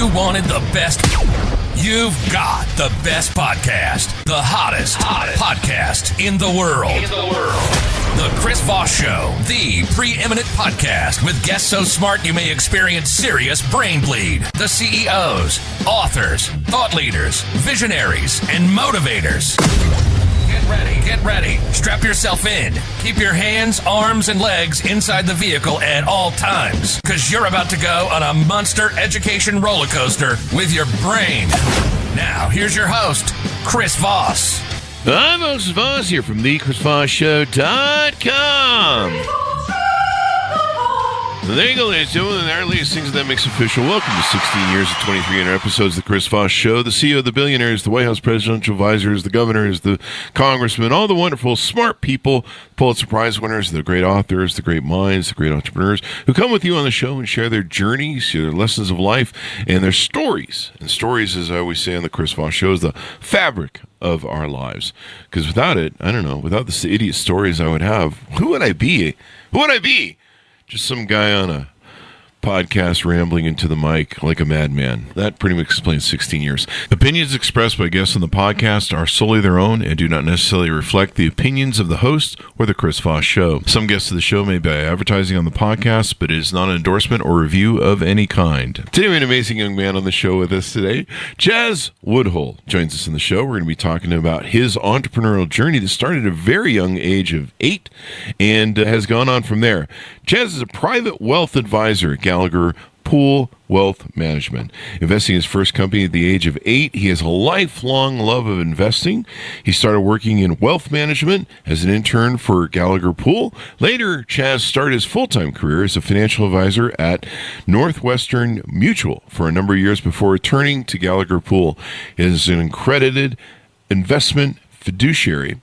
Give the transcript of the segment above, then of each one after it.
you wanted the best, you've got the best podcast. The hottest podcast in the world. The Chris Voss Show, the preeminent podcast with guests so smart you may experience serious brain bleed. The CEOs, authors, thought leaders, visionaries, and motivators. Get ready. Strap yourself in. Keep your hands, arms, and legs inside the vehicle at all times, because you're about to go on a monster education roller coaster with your brain. Now, here's your host, Chris Voss. I'm Moses Voss here from thechrisvossshow.com. There you go, ladies and gentlemen. Our latest things that makes official. Welcome to 16 years of 2,300 episodes of the Chris Voss Show. The CEO, the billionaires, the White House presidential advisors, the governors, the congressmen, all the wonderful, smart people, Pulitzer Prize winners, the great authors, the great minds, the great entrepreneurs who come with you on the show and share their journeys, their lessons of life, and their stories. And stories, as I always say on the Chris Voss Show, is the fabric of our lives. Because without it, I don't know, without the idiot stories I would have, who would I be? Just some guy on a podcast rambling into the mic like a madman. That pretty much explains 16 years. Opinions expressed by guests on the podcast are solely their own and do not necessarily reflect the opinions of the host or the Chris Voss Show. Some guests of the show may be advertising on the podcast, but it is not an endorsement or review of any kind. Today we have an amazing young man on the show with us today. Chaz Woodhull joins us in the show. We're going to be talking about his entrepreneurial journey that started at a very young age of 8 and has gone on from there. Chaz is a private wealth advisor at Gallagher Pool Wealth Management. Investing his first company at the age of 8, he has a lifelong love of investing. He started working in wealth management as an intern for Gallagher Pool. Later, Chaz started his full-time career as a financial advisor at Northwestern Mutual for a number of years before returning to Gallagher Pool. He is an accredited investment fiduciary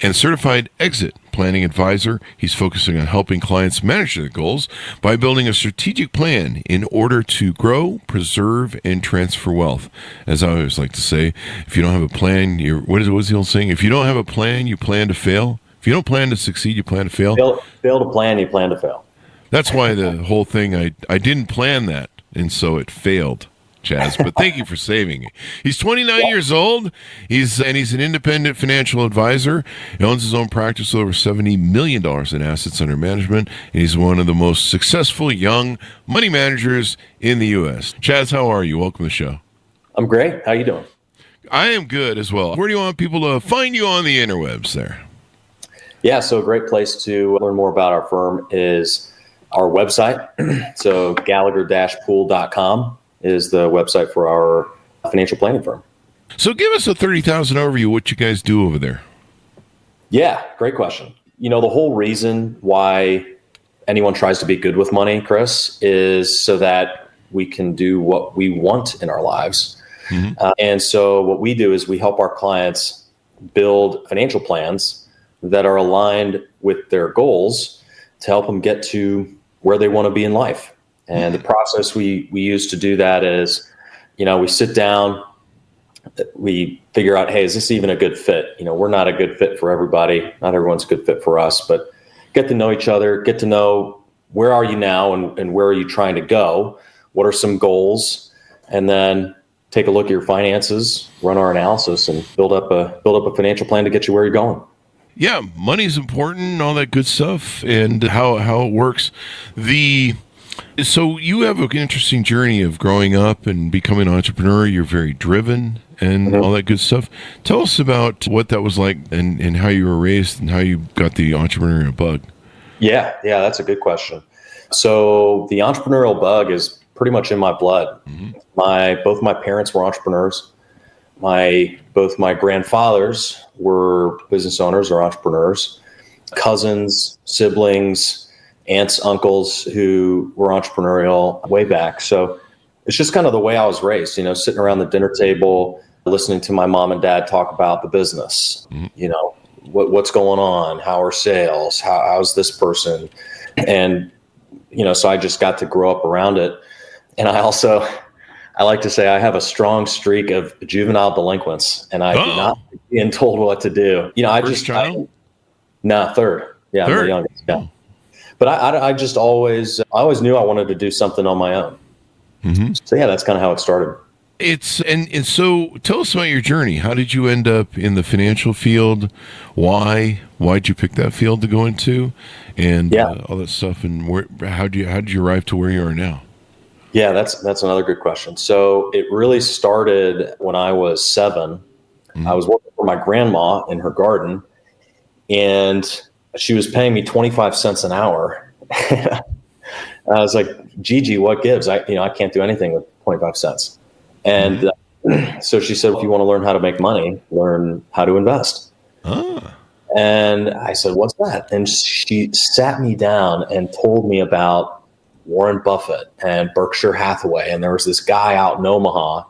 and certified exit planning advisor. He's focusing on helping clients manage their goals by building a strategic plan in order to grow, preserve, and transfer wealth. As I always like to say, if you don't have a plan, what's the old saying? If you don't have a plan, you plan to fail. If you don't plan to succeed, you plan to fail. Fail to plan, you plan to fail. That's why the whole thing, I didn't plan that, and so it failed. Chaz, but thank you for saving it. He's 29 years old. He's an independent financial advisor. He owns his own practice with over $70 million in assets under management, and he's one of the most successful young money managers in the U.S. Chaz, how are you? Welcome to the show. I'm great. How you doing? I am good as well. Where do you want people to find you on the interwebs there? Yeah, so a great place to learn more about our firm is our website. So Gallagher-pool.com. is the website for our financial planning firm. So give us a 30,000 overview of what you guys do over there. Yeah, great question. You know, the whole reason why anyone tries to be good with money, Chris, is so that we can do what we want in our lives. Mm-hmm. And so what we do is we help our clients build financial plans that are aligned with their goals to help them get to where they want to be in life. And the process we use to do that is, we sit down, we figure out, hey, is this even a good fit? We're not a good fit for everybody. Not everyone's a good fit for us, but get to know each other, get to know where are you now and where are you trying to go? What are some goals? And then take a look at your finances, run our analysis, and build up a financial plan to get you where you're going. Yeah, money's important, all that good stuff, and how it works. So you have an interesting journey of growing up and becoming an entrepreneur. You're very driven and all that good stuff. Tell us about what that was like and how you were raised and how you got the entrepreneurial bug. Yeah, that's a good question. So the entrepreneurial bug is pretty much in my blood. Mm-hmm. Both my parents were entrepreneurs. Both my grandfathers were business owners or entrepreneurs. Cousins, siblings, aunts, uncles who were entrepreneurial way back. So it's just kind of the way I was raised, sitting around the dinner table, listening to my mom and dad talk about the business, what's going on, how are sales, how's this person? And, so I just got to grow up around it. And I like to say I have a strong streak of juvenile delinquents, and I do not being told what to do. Child? Third. Yeah, Third. I'm the youngest. Yeah. But I always knew I wanted to do something on my own. So yeah, that's kind of how it started. And so tell us about your journey. How did you end up in the financial field? Why'd you pick that field to go into, and all that stuff? And how did you arrive to where you are now? Yeah, that's another good question. So it really started when I was 7. I was working for my grandma in her garden, and she was paying me 25 cents an hour. I was like, Gigi, what gives? I can't do anything with 25 cents. And so she said, if you want to learn how to make money, learn how to invest. And I said, what's that? And she sat me down and told me about Warren Buffett and Berkshire Hathaway. And there was this guy out in Omaha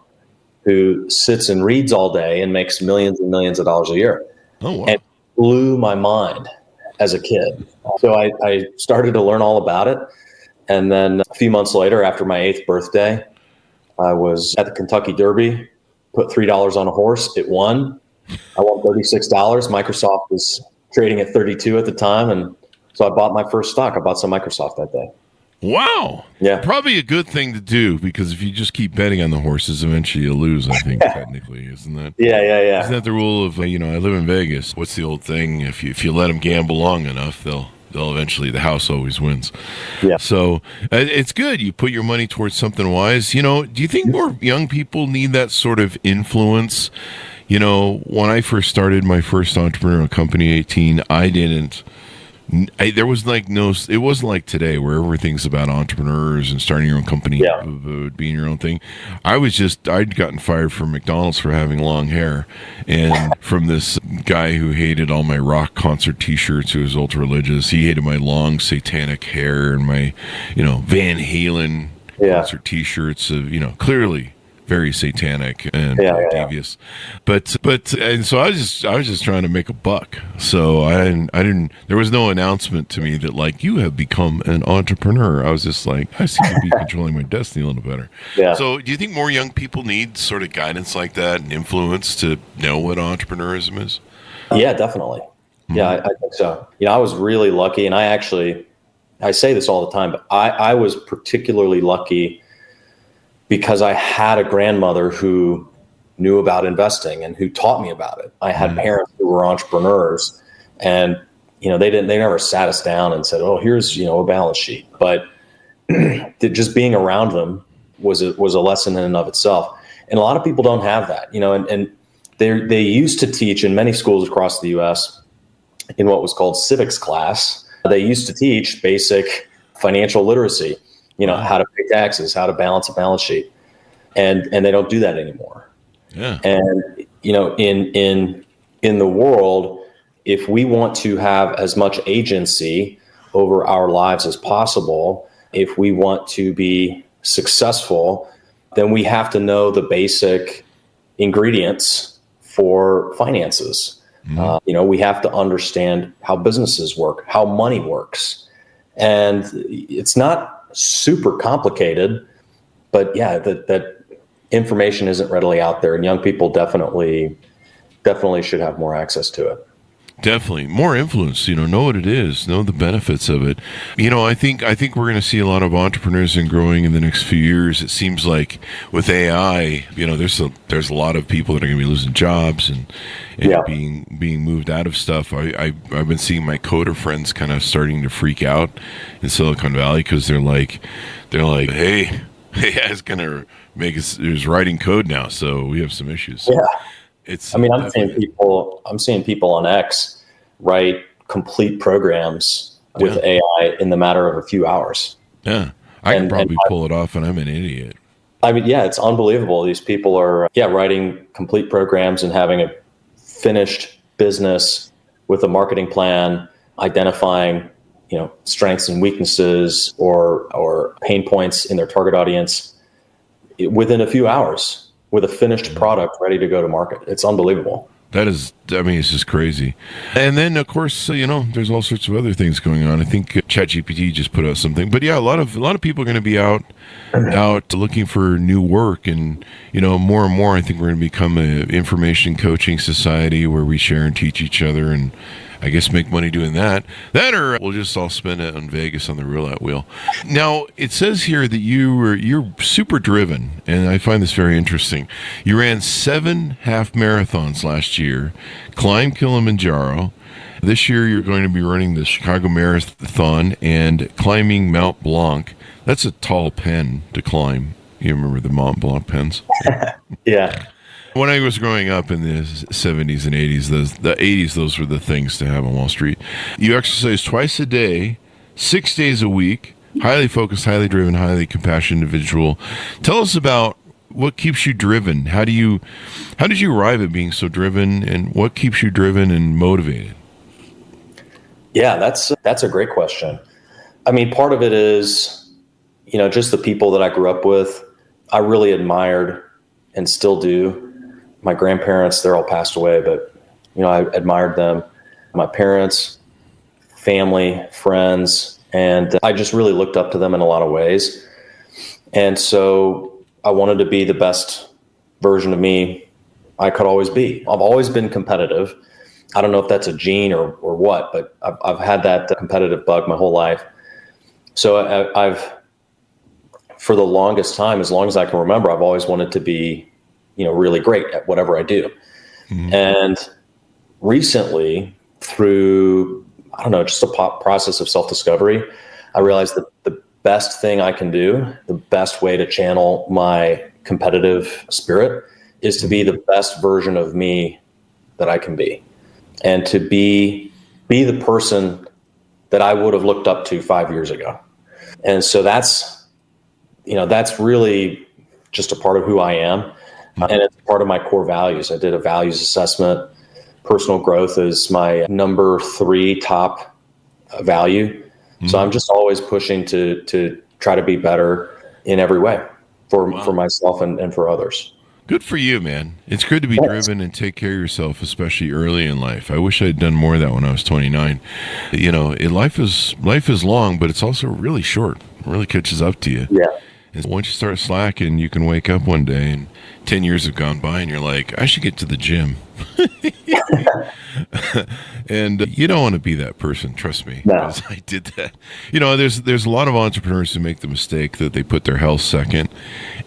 who sits and reads all day and makes millions and millions of dollars a year. Oh, wow. And it blew my mind as a kid. So I started to learn all about it. And then a few months later, after my 8th birthday, I was at the Kentucky Derby, put $3 on a horse. It won. I won $36. Microsoft was trading at 32 at the time. And so I bought my first stock. I bought some Microsoft that day. Wow. Yeah. Probably a good thing to do, because if you just keep betting on the horses, eventually you'll lose, I think, technically. Isn't that? Yeah. Isn't that the rule of, I live in Vegas. What's the old thing? If you let them gamble long enough, they'll eventually, the house always wins. Yeah. So it's good. You put your money towards something wise. Do you think more young people need that sort of influence? When I first started my first entrepreneurial company, 18, there was it wasn't like today where everything's about entrepreneurs and starting your own company, being your own thing. I'd gotten fired from McDonald's for having long hair, and from this guy who hated all my rock concert t-shirts, who was ultra religious. He hated my long satanic hair and my, Van Halen concert t-shirts of, clearly very satanic and devious, but and so I was just trying to make a buck. So I didn't. There was no announcement to me that you have become an entrepreneur. I was just like, I seem to be controlling my destiny a little better. Yeah. So do you think more young people need sort of guidance like that and influence to know what entrepreneurism is? Yeah, definitely. Yeah, I think so. I was really lucky, and I say this all the time, but I was particularly lucky because I had a grandmother who knew about investing and who taught me about it. I had parents who were entrepreneurs, and they never sat us down and said, "Oh, here's a balance sheet." But just being around them was a lesson in and of itself. And a lot of people don't have that, and they used to teach in many schools across the U.S. in what was called civics class. They used to teach basic financial literacy. How to pay taxes, how to balance a balance sheet. And they don't do that anymore. Yeah. And, in the world, if we want to have as much agency over our lives as possible, if we want to be successful, then we have to know the basic ingredients for finances. We have to understand how businesses work, how money works. And it's not super complicated, but that information isn't readily out there, and young people definitely should have more access to it. Definitely more influence, know what it is, know the benefits of it. I think we're going to see a lot of entrepreneurs and growing in the next few years. It seems like with AI, there's a lot of people that are going to be losing jobs and being moved out of stuff. I've been seeing my coder friends kind of starting to freak out in Silicon Valley, because they're like, hey, it's going to make us, there's writing code now, so we have some issues. Yeah. I'm seeing people on X write complete programs with AI in the matter of a few hours. Yeah, I can probably pull it off, and I'm an idiot. It's unbelievable. These people are writing complete programs and having a finished business with a marketing plan, identifying strengths and weaknesses or pain points in their target audience within a few hours, with a finished product ready to go to market. It's unbelievable. That is, it's just crazy. And then, of course, there's all sorts of other things going on. I think ChatGPT just put out something. But yeah, a lot of people are going to be out looking for new work. And, more and more, I think we're going to become an information coaching society where we share and teach each other. And I guess make money doing that. That, or we'll just all spend it on Vegas on the roulette wheel. Now, it says here that you're super driven, and I find this very interesting. You ran 7 half marathons last year, climbed Kilimanjaro. This year, you're going to be running the Chicago Marathon and climbing Mount Blanc. That's a tall pen to climb. You remember the Mont Blanc pens? Yeah. When I was growing up in the 70s and 80s, the 80s, those were the things to have on Wall Street. You exercise twice a day, 6 days a week, highly focused, highly driven, highly compassionate individual. Tell us about what keeps you driven. How did you arrive at being so driven, and what keeps you driven and motivated? Yeah, that's a great question. I mean, part of it is, just the people that I grew up with. I really admired and still do. My grandparents, they're all passed away, but, I admired them. My parents, family, friends, and I just really looked up to them in a lot of ways. And so I wanted to be the best version of me I could always be. I've always been competitive. I don't know if that's a gene or what, but I've had that competitive bug my whole life. So I've, for the longest time, as long as I can remember, I've always wanted to be really great at whatever I do. Mm-hmm. And recently, through, just a process of self-discovery, I realized that the best thing I can do, the best way to channel my competitive spirit, is to be the best version of me that I can be. And to be the person that I would have looked up to 5 years ago. And so that's really just a part of who I am. And it's part of my core values. I did a values assessment. Personal growth is my number 3 top value. Mm-hmm. So I'm just always pushing to try to be better in every way for myself and for others. Good for you, man. It's good to be driven and take care of yourself, especially early in life. I wish I'd done more of that when I was 29. Life is long, but it's also really short. It really catches up to you. Yeah. And once you start slacking, you can wake up one day and 10 years have gone by and you're like, I should get to the gym. And you don't want to be that person, trust me. No. Because I did that. There's a lot of entrepreneurs who make the mistake that they put their health second,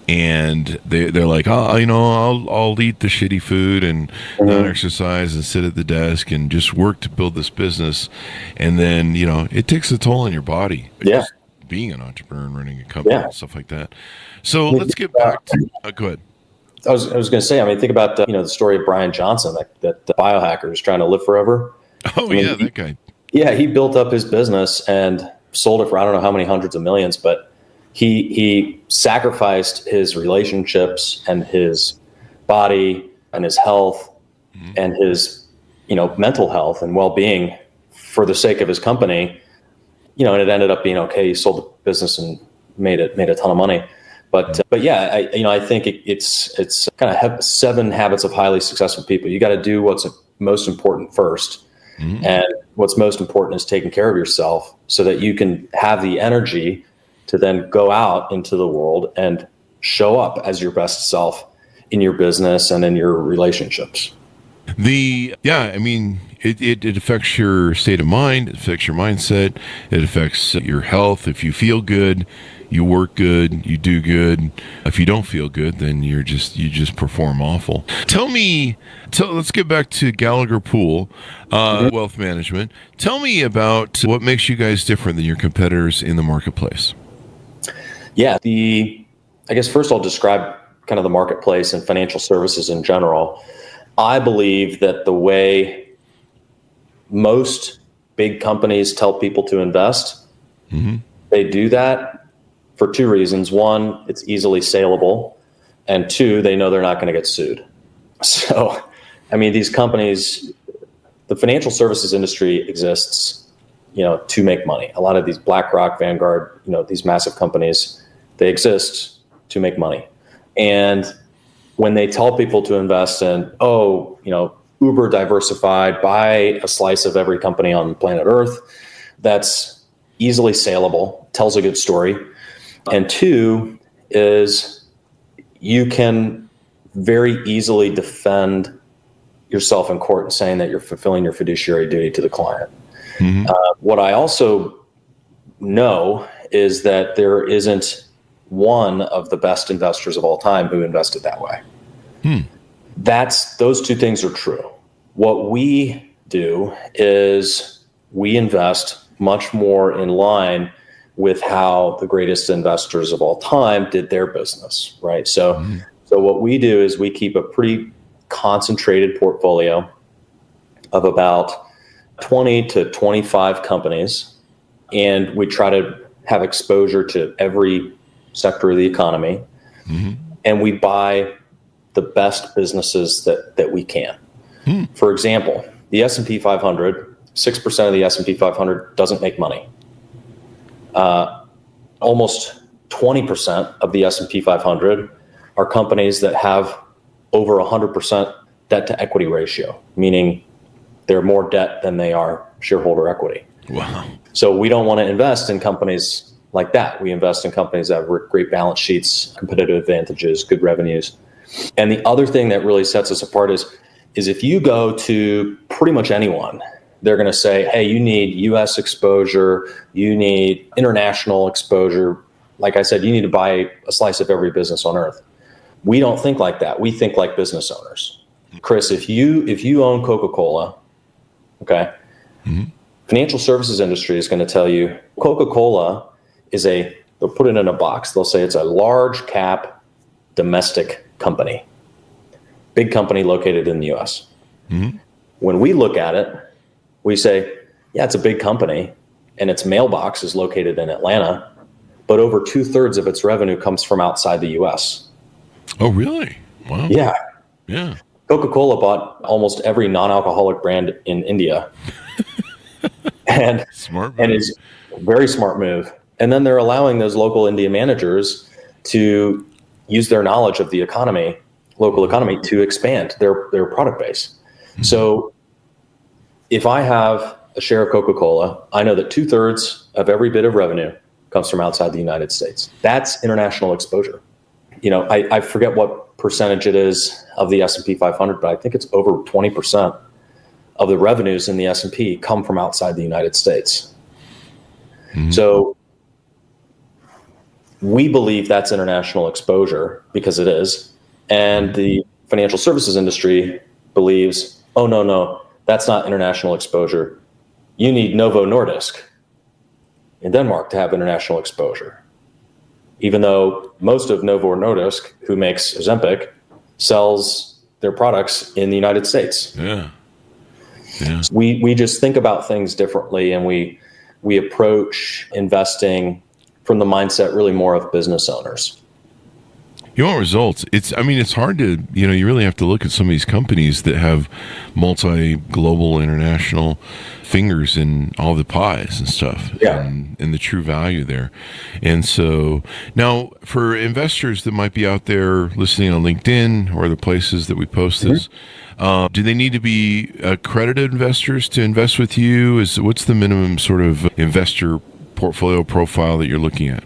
and they're like, I'll eat the shitty food and not exercise and sit at the desk and just work to build this business. And then, it takes a toll on your body. Yeah. Just being an entrepreneur and running a company and stuff like that. So let's get back to, go ahead. I was going to say, think about the story of Brian Johnson, that biohacker is trying to live forever. Oh, that guy. Yeah, he built up his business and sold it for I don't know how many hundreds of millions, but he sacrificed his relationships and his body and his health and his mental health and well-being for the sake of his company. And it ended up being okay. He sold the business and made a ton of money. But yeah, I think it's kind of 7 habits of highly successful people. You got to do what's most important first. Mm-hmm. And what's most important is taking care of yourself so that you can have the energy to then go out into the world and show up as your best self in your business and in your relationships. It affects your state of mind. It affects your mindset. It affects your health. If you feel good, you work good, you do good. If you don't feel good, then you just perform awful. Let's get back to Gallagher Pool Wealth Management. Tell me about what makes you guys different than your competitors in the marketplace. Yeah, I guess first I'll describe kind of the marketplace and financial services in general. I believe that the way most big companies tell people to invest, they do that for 2 reasons. 1, it's easily saleable. And 2, they know they're not going to get sued. So, these companies, the financial services industry exists, to make money. A lot of these BlackRock, Vanguard, these massive companies, they exist to make money. And when they tell people to invest in, uber diversified, buy a slice of every company on planet Earth, that's easily saleable, tells a good story. And 2 is you can very easily defend yourself in court and saying that you're fulfilling your fiduciary duty to the client. Mm-hmm. What I also know is that there isn't one of the best investors of all time who invested that way. Those two things are true. What we do is we invest much more in line with how the greatest investors of all time did their business, right? So what we do is we keep a pretty concentrated portfolio of about 20 to 25 companies, and we try to have exposure to every sector of the economy, and we buy the best businesses that we can. For example, the S&P 500, 6% of the S&P 500 doesn't make money. Almost 20% of the S&P 500 are companies that have over 100% debt to equity ratio, meaning they're more debt than they are shareholder equity. Wow. So we don't want to invest in companies like that. We invest in companies that have great balance sheets, competitive advantages, good revenues. And the other thing that really sets us apart is if you go to pretty much anyone, they're going to say, hey, you need U.S. exposure, you need international exposure. Like I said, you need to buy a slice of every business on earth. We don't think like that. We think like business owners. Chris, if you own Coca-Cola, okay, financial services industry is going to tell you Coca-Cola is they'll put it in a box. They'll say it's a large cap domestic company, big company located in the U.S. When we look at it, we say, yeah, it's a big company and its mailbox is located in Atlanta, but over 2/3 of its revenue comes from outside the U.S. Oh, really? Wow. Yeah. Yeah. Coca-Cola bought almost every non-alcoholic brand in India. and it's a very smart move. And then they're allowing those local India managers to use their knowledge of the economy, local economy, to expand their product base. So if I have a share of Coca-Cola, I know that 2/3 of every bit of revenue comes from outside the United States. That's international exposure. I forget what percentage it is of the S&P 500, but I think it's over 20% of the revenues in the S&P come from outside the United States. So we believe that's international exposure because it is. And the financial services industry believes, oh, no, that's not international exposure. You need Novo Nordisk in Denmark to have international exposure. Even though most of Novo Nordisk, who makes Ozempic, sells their products in the United States. Yeah. We just think about things differently, and we approach investing from the mindset really more of business owners. You want results. It's hard to, you really have to look at some of these companies that have multi-global international fingers in all the pies and stuff, and the true value there. And so now for investors that might be out there listening on LinkedIn or the places that we post this, do they need to be accredited investors to invest with you? What's the minimum sort of investor portfolio profile that you're looking at?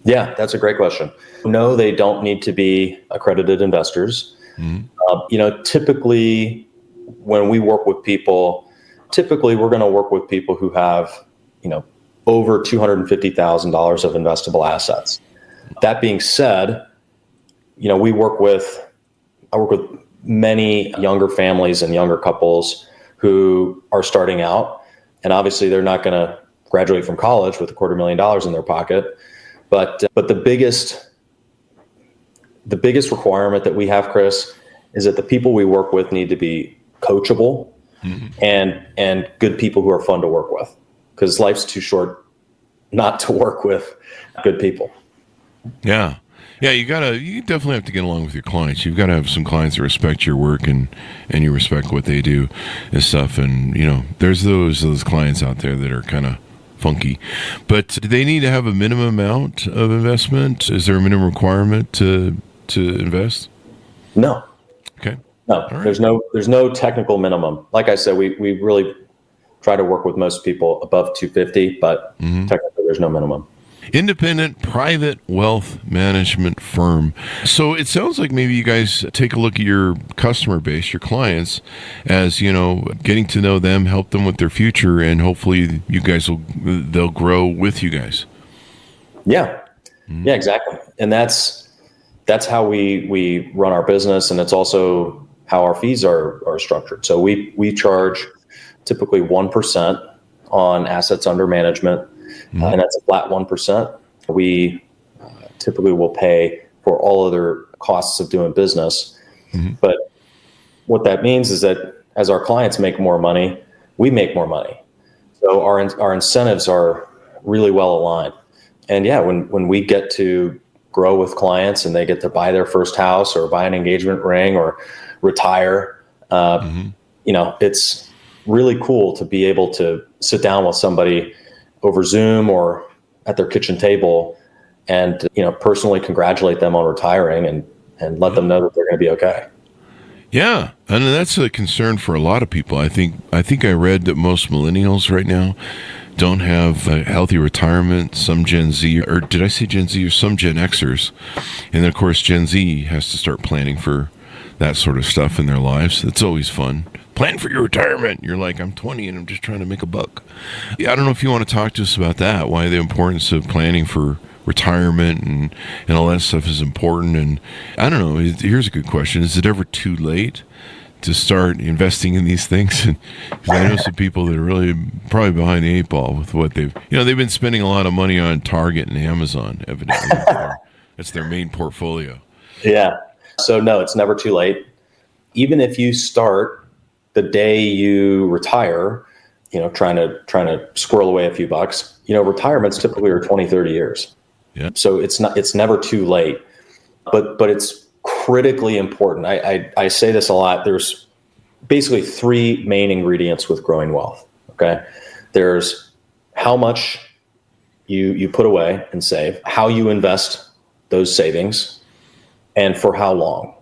Yeah, that's a great question. No, they don't need to be accredited investors. Typically when we work with people, we're going to work with people who have, over $250,000 of investable assets. That being said, I work with many younger families and younger couples who are starting out, and obviously they're not going to graduate from college with $250,000 in their pocket. But the biggest requirement that we have, Chris, is that the people we work with need to be coachable and good people who are fun to work with, because life's too short not to work with good people. Yeah. Yeah, you definitely have to get along with your clients. You've got to have some clients that respect your work and you respect what they do and stuff. And, there's those clients out there that are kind of funky. But do they need to have a minimum amount of investment? Is there a minimum requirement to invest? No. Okay. No, right. There's no technical minimum. Like I said, we really try to work with most people above 250, but technically there's no minimum. Independent private wealth management firm. So it sounds like maybe you guys take a look at your customer base, your clients, as, getting to know them, help them with their future, and hopefully they'll grow with you guys. Yeah. Mm-hmm. Yeah, exactly. And that's how we run our business, and it's also how our fees are structured. So we charge typically 1% on assets under management, and that's a flat 1%. We typically will pay for all other costs of doing business. Mm-hmm. But what that means is that as our clients make more money, we make more money. So our incentives are really well aligned. And yeah, when we get to grow with clients and they get to buy their first house or buy an engagement ring or retire, it's really cool to be able to sit down with somebody over Zoom or at their kitchen table and, personally congratulate them on retiring and let them know that they're going to be okay. Yeah. And that's a concern for a lot of people. I think I read that most millennials right now don't have a healthy retirement. Some Gen Z, or did I say Gen Z, or some Gen Xers? And then, of course, Gen Z has to start planning for that sort of stuff in their lives. It's always fun. Plan for your retirement. You're like, I'm 20 and I'm just trying to make a buck. Yeah, I don't know if you want to talk to us about that, why the importance of planning for retirement and all that stuff is important. And I don't know, here's a good question. Is it ever too late to start investing in these things? Because I know some people that are really probably behind the eight ball with what they've been spending a lot of money on Target and Amazon, evidently. That's their main portfolio. Yeah. So no, it's never too late. Even if you start the day you retire, trying to squirrel away a few bucks, retirements typically are 20, 30 years. Yeah. So it's never too late, but it's critically important. I say this a lot. There's basically three main ingredients with growing wealth. Okay. There's how much you put away and save, how you invest those savings, and for how long.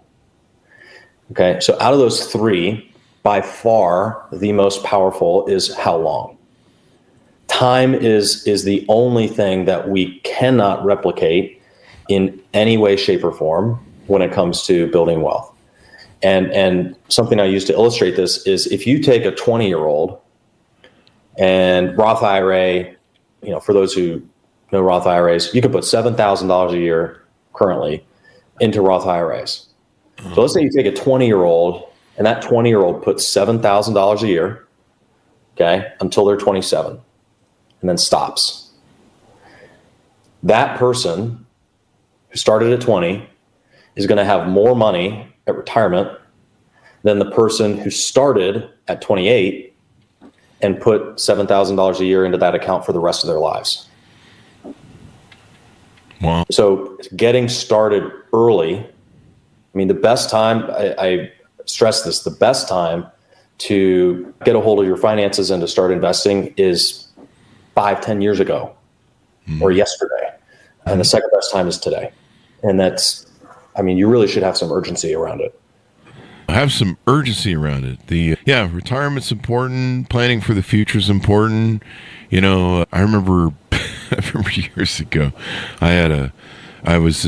Okay. So out of those three, by far the most powerful is how long. Time is the only thing that we cannot replicate in any way, shape, or form when it comes to building wealth. And something I use to illustrate this is if you take a 20-year-old and Roth IRA, for those who know Roth IRAs, you can put $7,000 a year currently into Roth IRAs. So let's say you take a 20-year-old and that 20-year-old puts $7,000 a year, okay, until they're 27, and then stops. That person who started at 20 is going to have more money at retirement than the person who started at 28 and put $7,000 a year into that account for the rest of their lives. Wow. So getting started early, the best time, I stress this, the best time to get a hold of your finances and to start investing is 5-10 years ago or yesterday. And the second best time is today. And that's, you really should have some urgency around it. Have some urgency around it. Retirement's important. Planning for the future is important. I remember years ago, I was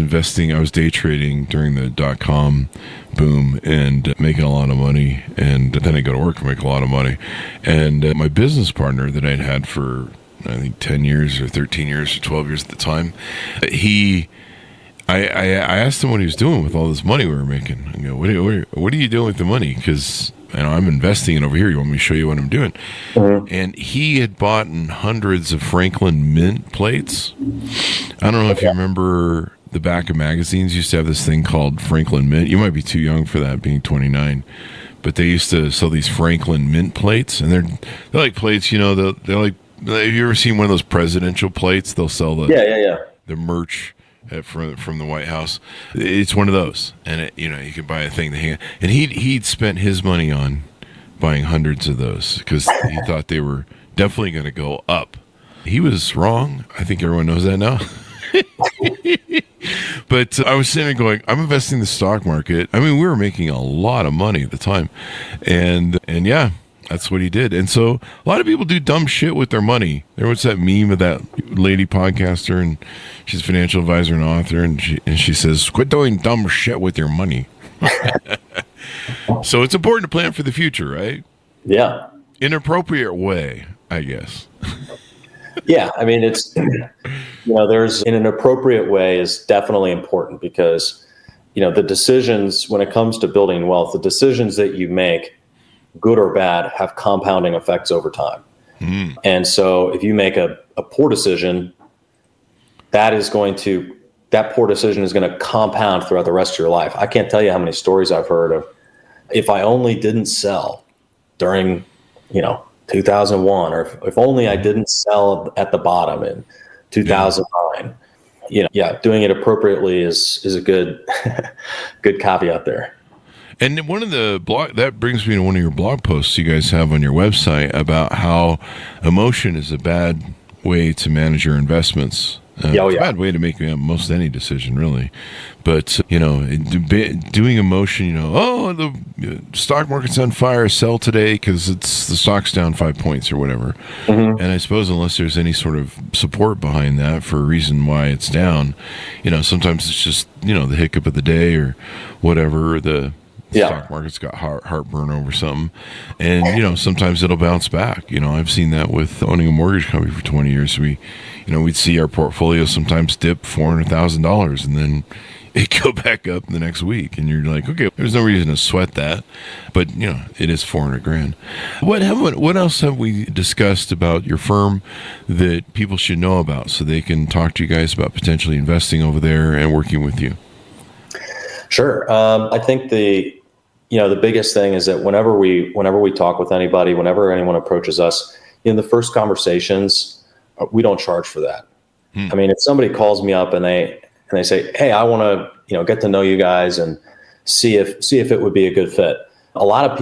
day trading during the .com boom and making a lot of money. And then I go to work and make a lot of money. And my business partner that I'd had for, I think, 10 years or 13 years or 12 years at the time, I asked him what he was doing with all this money we were making. I go, what are you doing with the money? Because I'm investing it over here. You want me to show you what I'm doing? Mm-hmm. And he had bought hundreds of Franklin Mint plates. I don't know if you remember the back of magazines used to have this thing called Franklin Mint. You might be too young for that, being 29. But they used to sell these Franklin Mint plates. And they're like plates, they're like, have you ever seen one of those presidential plates? They'll sell the merch from the White House. It's one of those, and you can buy a thing to hang. And he'd spent his money on buying hundreds of those because he thought they were definitely going to go up. He was wrong. I think everyone knows that now. But I was sitting there going, I'm investing in the stock market. We were making a lot of money at the time, and yeah, That's what he did. And so a lot of people do dumb shit with their money. There was that meme of that lady podcaster, and she's a financial advisor and author, and she says, quit doing dumb shit with your money. So it's important to plan for the future, right? Yeah. In an appropriate way, I guess. Yeah. I mean, it's, there's in an appropriate way is definitely important because, the decisions when it comes to building wealth, the decisions that you make, good or bad, have compounding effects over time. And so if you make a poor decision, that poor decision is going to compound throughout the rest of your life. I can't tell you how many stories I've heard of, if I only didn't sell during, 2001, or if only I didn't sell at the bottom in 2009, doing it appropriately is a good, good caveat there. And one of the that brings me to one of your blog posts you guys have on your website about how emotion is a bad way to manage your investments. It's a bad way to make most any decision, really. But, doing emotion, the stock market's on fire, sell today because the stock's down 5 points or whatever. And I suppose unless there's any sort of support behind that for a reason why it's down, sometimes it's just, the hiccup of the day or whatever, the stock market's got heartburn over something. And, sometimes it'll bounce back. I've seen that with owning a mortgage company for 20 years. We'd see our portfolio sometimes dip $400,000 and then it go back up the next week. And you're like, okay, there's no reason to sweat that. But, it is $400,000. What else have we discussed about your firm that people should know about so they can talk to you guys about potentially investing over there and working with you? Sure. I think the biggest thing is that whenever we talk with anybody, whenever anyone approaches us, in the first conversations, we don't charge for that. I mean, if somebody calls me up and they say, hey, I want to, get to know you guys and see if it would be a good fit. A lot of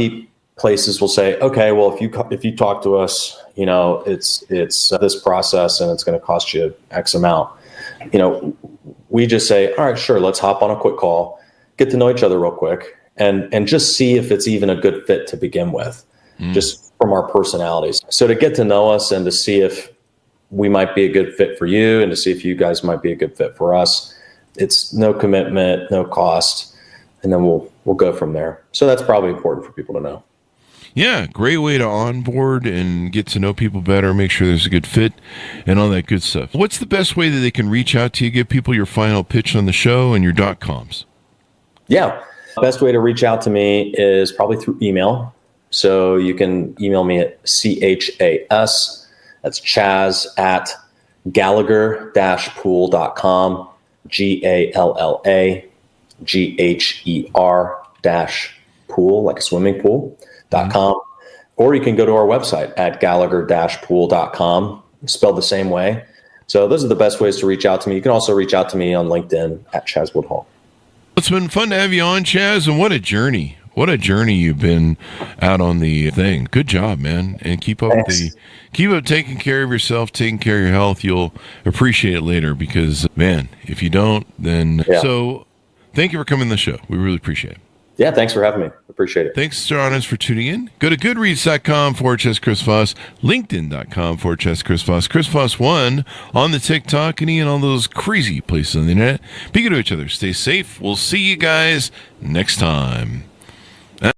places will say, okay, well, if you talk to us, it's this process and it's going to cost you X amount. We just say, all right, sure, let's hop on a quick call, get to know each other real quick, and just see if it's even a good fit to begin with, just from our personalities. So to get to know us and to see if we might be a good fit for you and to see if you guys might be a good fit for us, it's no commitment, no cost, and then we'll go from there. So that's probably important for people to know. Yeah, great way to onboard and get to know people better, make sure there's a good fit and all that good stuff. What's the best way that they can reach out to you, give people your final pitch on the show and your .coms? Yeah, best way to reach out to me is probably through email. So you can email me at CHAS, that's Chaz at Gallagher-pool.com, GALLAGHER-pool, like a swimming pool.com. Or you can go to our website at Gallagher-pool.com, spelled the same way. So those are the best ways to reach out to me. You can also reach out to me on LinkedIn at Chaz Woodhull. It's been fun to have you on, Chaz, and what a journey. What a journey you've been out on the thing. Good job, man. And keep up taking care of yourself, taking care of your health. You'll appreciate it later because, man, if you don't, then... Yeah. So thank you for coming on the show. We really appreciate it. Yeah, thanks for having me. Appreciate it. Thanks, Jonas, for tuning in. Go to goodreads.com/Chris Voss, linkedin.com/Chris Voss, Chris Voss 1 on the TikTok, and all those crazy places on the internet. Be good to each other. Stay safe. We'll see you guys next time.